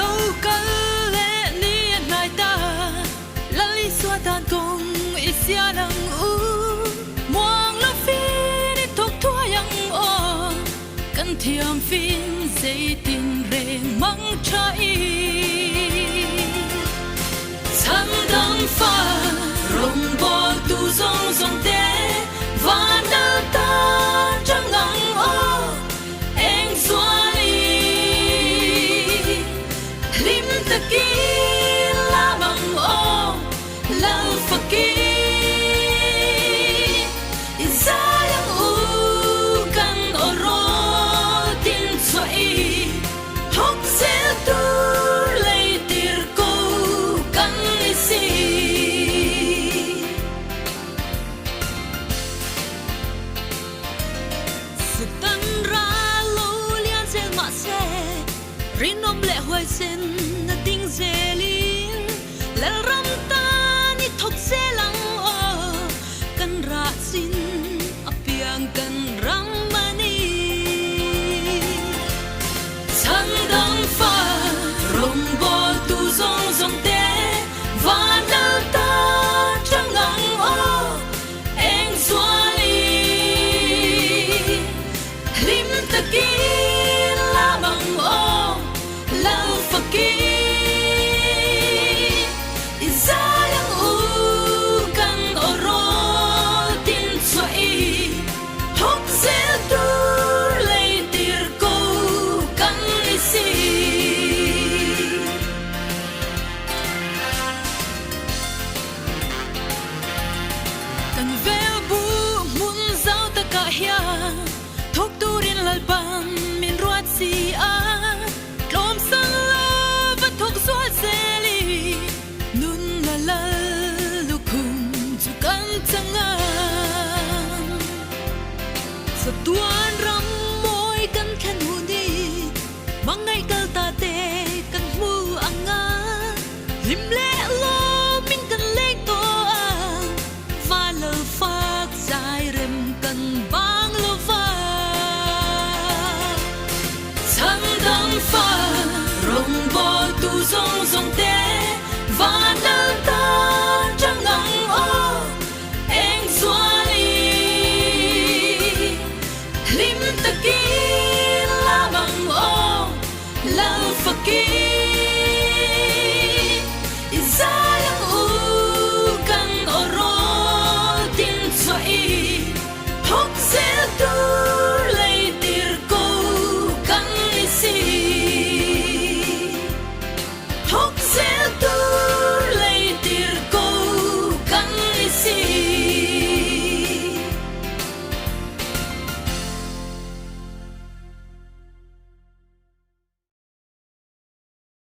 lâu cơn lệ ni lại ta lali xóa tan cùng ít xia lăng u muang la phi đi thuộc thua yang o căn thiam phin dây tin rèn măng trái thân đăng pha rong bo tu zong zong te và nơ ta trăng ngang o anh xóa lim ta ki la bang o la fakir izayang u kan oro tin swai thok se tu lei tir ko kan isi sutan ra lo lian se ma se rinom le hoai sen na ting zeli lel ram ta ni thok se lang o kan ra sin apiang kan ram mani chan dang fa rong bo tu zong zong te va na ta chang ngang o eng swali lim ta ki la bang o la fakir izayang u kan oro tin swai thok se tu lei tir ko kan isi kan vel bu mun zau ta ka hia thok turin lalpam min ruat si a lom sang la va thok sual seli nun la la lukum chu kan changa sa tuan ram moi kan khen hu ni mangai kal ta te kan mu anga lim le lo min kan le to a va lo fak sai rem kan bang lo va chan dang fa rong bo tu zong zong te va na ta chang ngang o eng swali lim ta ki la bang o la fakir